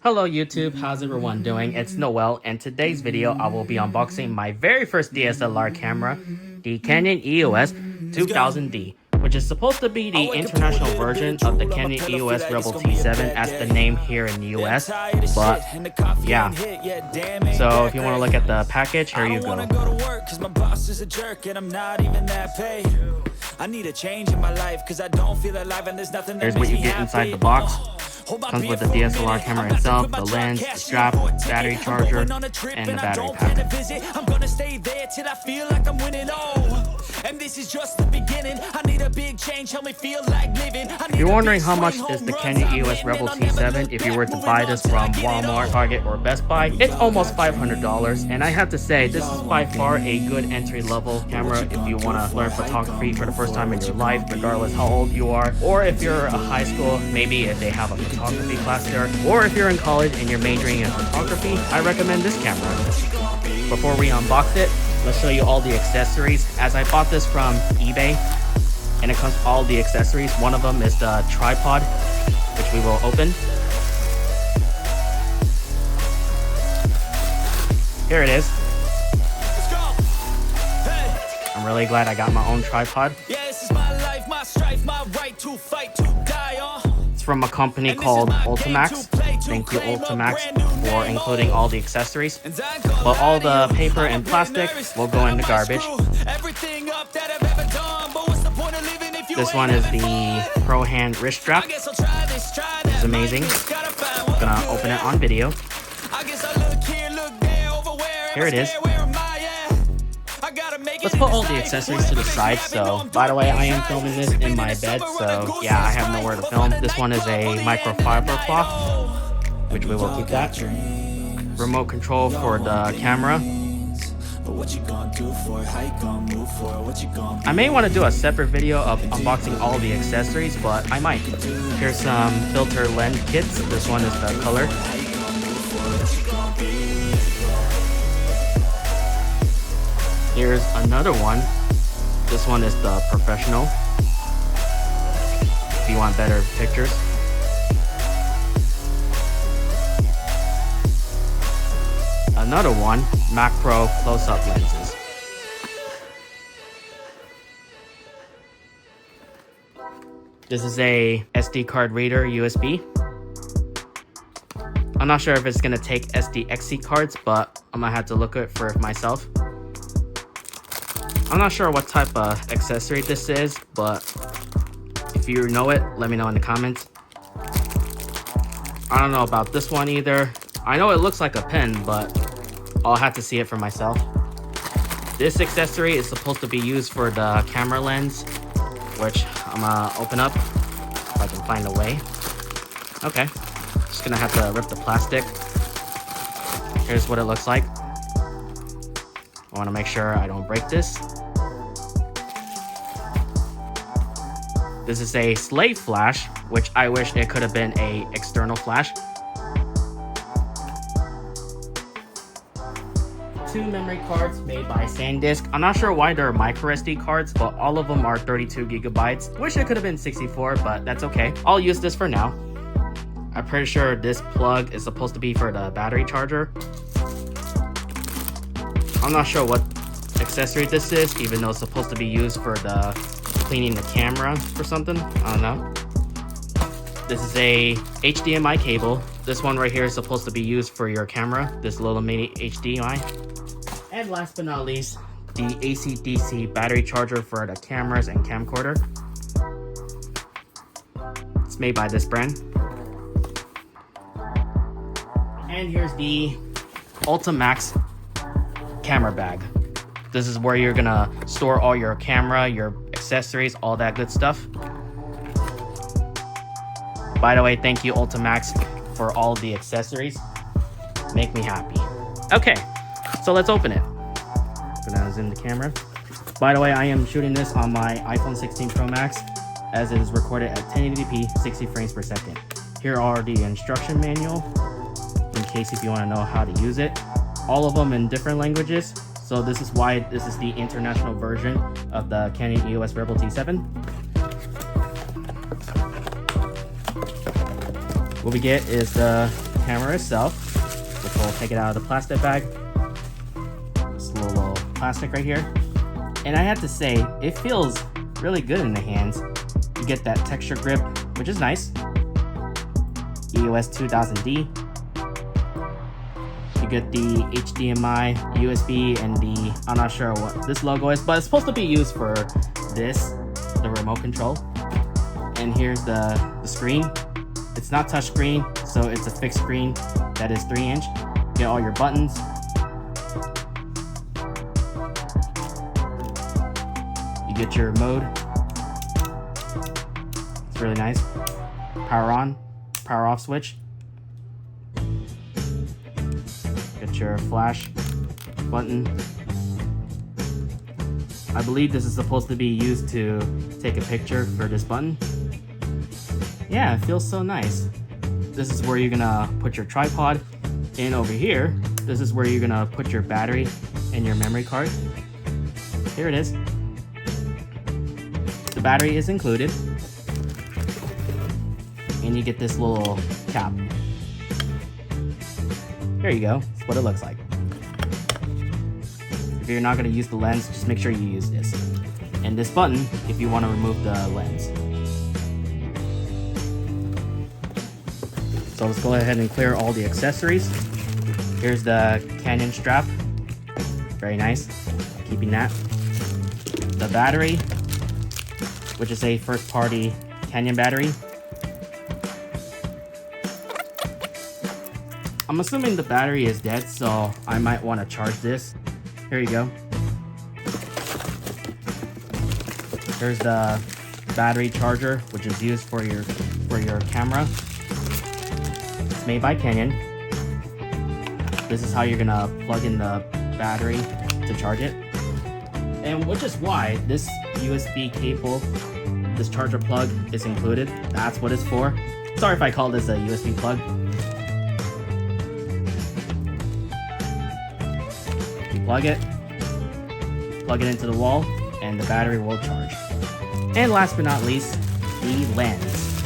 Hello YouTube, how's everyone doing? It's Noel, and today's video I will be unboxing my very first DSLR camera, the Canon EOS 2000D, which is supposed to be the international version of the Canon EOS Rebel T7 as the name here in the US, but yeah. So if you want to look at the package, here you go. Here's what you get inside the box. Comes with the DSLR camera itself, the lens, the strap, battery charger, and the battery pack. If you're wondering how much is the Canon EOS Rebel T7 if you were to buy this from Walmart, Target, or Best Buy, it's almost $500, and I have to say this is by far a good entry-level camera if you want to learn photography for the first time in your life, regardless how old you are, or if you're a high school, maybe if they have a photography class there, or if you're in college and you're majoring in photography, I recommend this camera. Before we unbox it, let's show you all the accessories. As I bought this from eBay, and it comes with all the accessories. One of them is the tripod, which we will open. Here it is. I'm really glad I got my own tripod. It's from a company called Ultimax. Thank you, Ultimax, for including all the accessories. But all the paper and plastic will go in the garbage. This one is the Pro Hand wrist strap. It's amazing. I'm gonna open it on video. Here it is. Let's put all the accessories to the side. So, by the way, I am filming this in my bed, so yeah, I have nowhere to film. This one is a microfiber cloth, which we will keep that. Remote control for the camera. I may want to do a separate video of unboxing all the accessories, but I might. Here's some filter lens kits. This one is the color. Here's another one. This one is the professional, if you want better pictures. Another one, macro close-up lenses. This is a SD card reader USB. I'm not sure if it's gonna take SDXC cards, but I'm gonna have to look at it for myself. I'm not sure what type of accessory this is, but if you know it, let me know in the comments. I don't know about this one either. I know it looks like a pen, but I'll have to see it for myself. This accessory is supposed to be used for the camera lens, which I'm gonna open up if I can find a way. Okay, just gonna have to rip the plastic. Here's what it looks like. I wanna make sure I don't break this. This is a slave flash, which I wish it could have been a external flash. 2 memory cards made by SanDisk. I'm not sure why they're micro SD cards, but all of them are 32 gigabytes. Wish it could have been 64, but that's okay. I'll use this for now. I'm pretty sure this plug is supposed to be for the battery charger. I'm not sure what accessory this is, even though it's supposed to be used for the cleaning the camera or something. I don't know. This is a HDMI cable. This one right here is supposed to be used for your camera, this little mini HDMI. And last but not least, the AC/DC battery charger for the cameras and camcorder. It's made by this brand. And here's the Ultimax camera bag. This is where you're gonna store all your camera, your accessories, all that good stuff. By the way, thank you Ultimax for all the accessories. Make me happy. Okay, so let's open it. Gonna zoom the camera. By the way, I am shooting this on my iPhone 16 Pro Max, as it is recorded at 1080p, 60 frames per second. Here are the instruction manual, in case if you want to know how to use it. All of them in different languages, so this is why this is the international version of the Canon EOS Rebel T7. What we get is the camera itself, which will take it out of the plastic bag. This little plastic right here. And I have to say, it feels really good in the hands. You get that texture grip, which is nice. EOS 2000D. You get the HDMI, USB, and I'm not sure what this logo is, but it's supposed to be used for this, the remote control. And here's the screen. It's not touch screen, so it's a fixed screen that is 3-inch. You get all your buttons. You get your mode. It's really nice. Power on, power off switch. Get your flash button. I believe this is supposed to be used to take a picture for this button. Yeah, it feels so nice. This is where you're gonna put your tripod. And over here, this is where you're gonna put your battery and your memory card. Here it is. The battery is included. And you get this little cap. There you go, that's what it looks like. If you're not gonna use the lens, just make sure you use this. And this button, if you wanna remove the lens. So let's go ahead and clear all the accessories. Here's the Canon strap. Very nice, keeping that. The battery, which is a first party Canon battery. I'm assuming the battery is dead, so I might want to charge this. Here you go. Here's the battery charger, which is used for your camera. It's made by Canon. This is how you're gonna plug in the battery to charge it. And which is why this USB cable, this charger plug is included. That's what it's for. Sorry if I call this a USB plug. Plug it into the wall, and the battery will charge. And last but not least, the lens,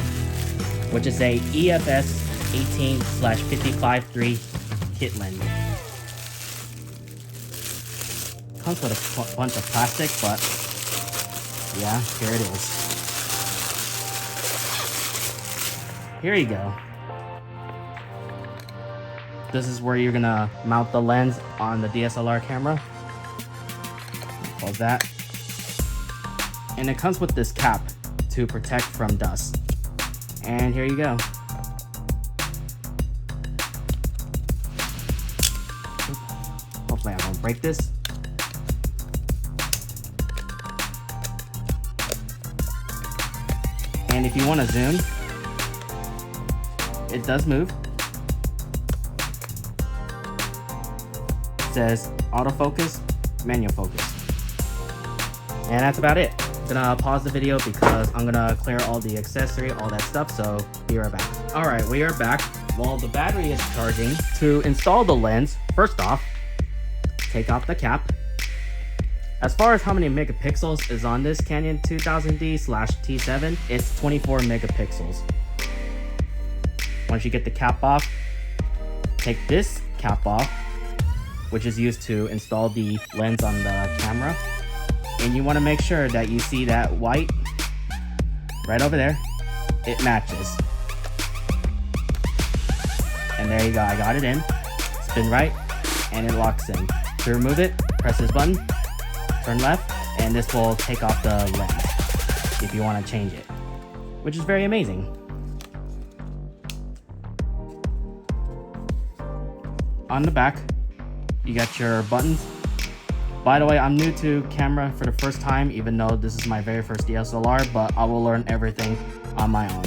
which is a EFS 18/55-3 kit lens. Comes with a bunch of plastic, but yeah, here it is. Here you go. This is where you're gonna mount the lens on the DSLR camera. Close that. And it comes with this cap to protect from dust. And here you go. Hopefully I won't break this. And if you want to zoom, it does move. Says autofocus, manual focus. And that's about it. I'm gonna pause the video because I'm gonna clear all the accessory, all that stuff, so be right back. All right, we are back. While the battery is charging, to install the lens, first off, take off the cap. As far as how many megapixels is on this Canon 2000D/T7, it's 24 megapixels. Once you get the cap off, take this cap off, which is used to install the lens on the camera. And you want to make sure that you see that white right over there. It matches. And there you go, I got it in. Spin right, and it locks in. To remove it, press this button, turn left, and this will take off the lens if you want to change it, which is very amazing. On the back, you got your buttons. By the way, I'm new to camera for the first time, even though this is my very first DSLR, but I will learn everything on my own.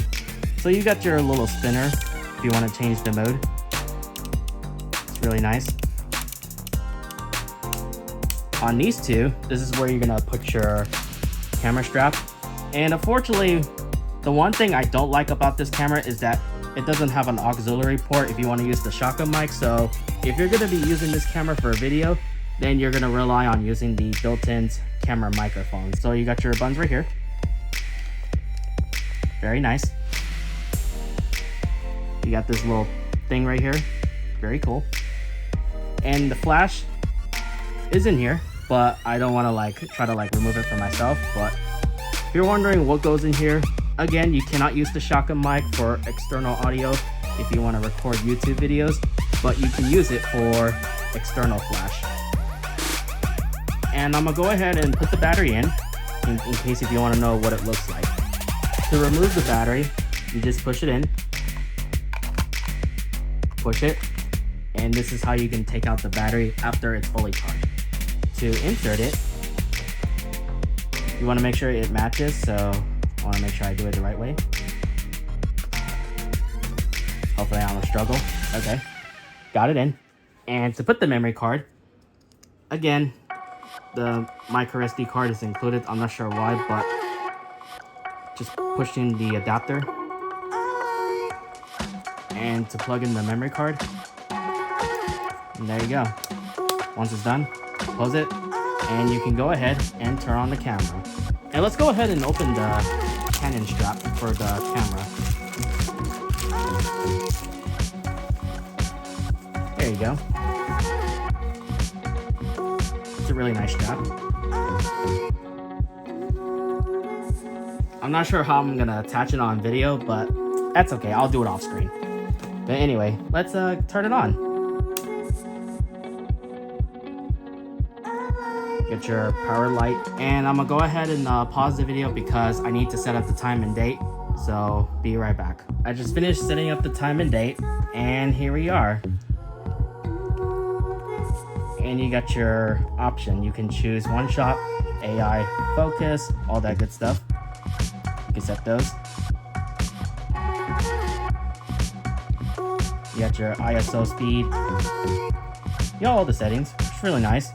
So you got your little spinner if you want to change the mode. It's really nice. On these two, this is where you're gonna put your camera strap. And unfortunately, the one thing I don't like about this camera is that it doesn't have an auxiliary port if you want to use the shotgun mic. So if you're going to be using this camera for a video, then you're going to rely on using the built-in camera microphone. So you got your buttons right here. Very nice. You got this little thing right here. Very cool. And the flash is in here, but I don't want to like try to like remove it for myself. But if you're wondering what goes in here, again, you cannot use the shotgun mic for external audio if you want to record YouTube videos, but you can use it for external flash. And I'm gonna go ahead and put the battery in case if you want to know what it looks like. To remove the battery, you just push it in, push it, and this is how you can take out the battery after it's fully charged. To insert it, you want to make sure it matches, so I want to make sure I do it the right way. Hopefully I don't struggle. Okay, got it in. And to put the memory card, again, the micro SD card is included. I'm not sure why, but just push in the adapter. And to plug in the memory card. And there you go. Once it's done, close it, and you can go ahead and turn on the camera. And let's go ahead and open the Canon strap for the camera. There you go. It's a really nice strap. I'm not sure how I'm gonna attach it on video, but that's okay. I'll do it off screen. But anyway, let's turn it on. Get your power light, and I'm gonna go ahead and pause the video because I need to set up the time and date, so be right back. I just finished setting up the time and date, and here we are. And you got your option. You can choose one shot, AI, focus, all that good stuff. You can set those. You got your ISO speed. You got all the settings. It's really nice.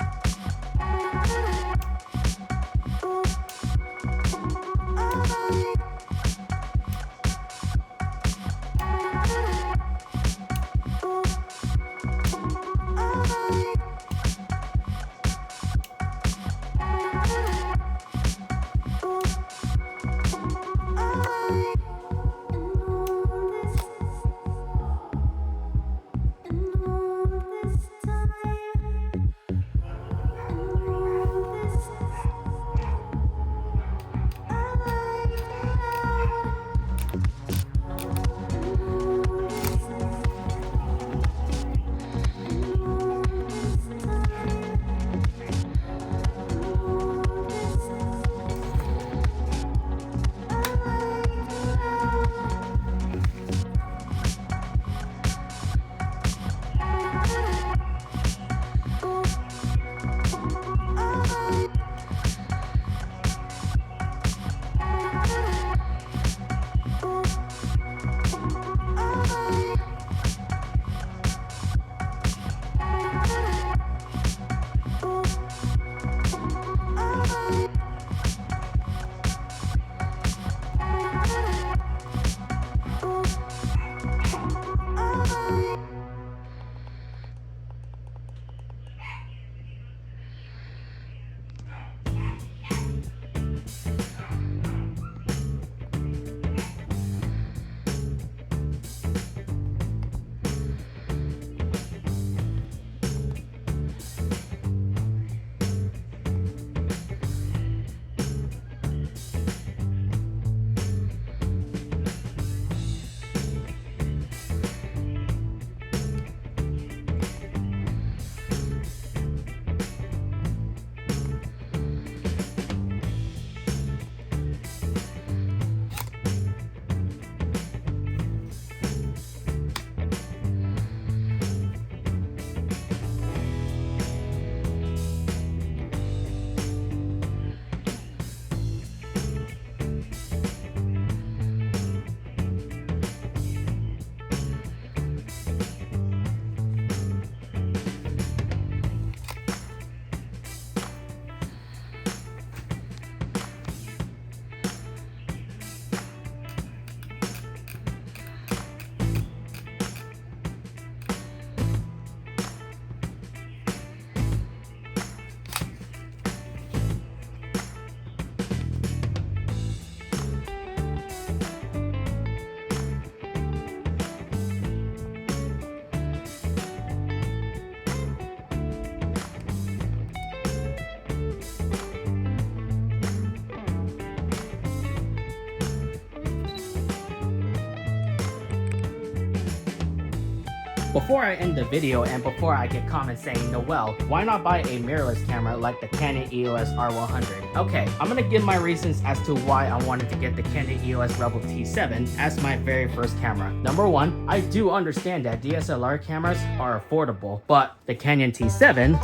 Before I end the video and before I get comments saying, Noel, why not buy a mirrorless camera like the Canon EOS R100? Okay, I'm gonna give my reasons as to why I wanted to get the Canon EOS Rebel T7 as my very first camera. Number one, I do understand that DSLR cameras are affordable, but the Canon T7,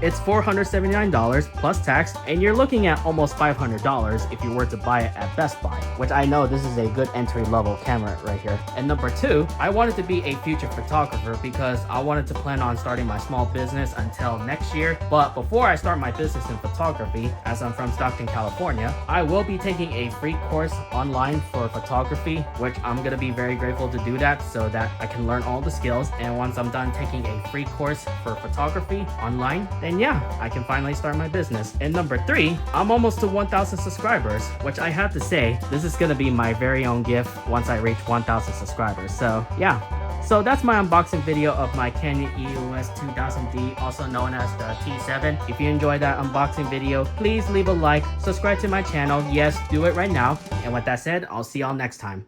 it's $479 plus tax, and you're looking at almost $500 if you were to buy it at Best Buy, which I know this is a good entry-level camera right here. And number two, I wanted to be a future photographer because I wanted to plan on starting my small business until next year. But before I start my business in photography, as I'm from Stockton, California, I will be taking a free course online for photography, which I'm gonna be very grateful to do that so that I can learn all the skills. And once I'm done taking a free course for photography online, then yeah, I can finally start my business. And number three, I'm almost to 1,000 subscribers, which I have to say, this is gonna be my very own gift once I reach 1,000 subscribers. So yeah. So that's my unboxing video of my Canon EOS 2000D, also known as the T7. If you enjoyed that unboxing video, please leave a like, subscribe to my channel. Yes, do it right now. And with that said, I'll see y'all next time.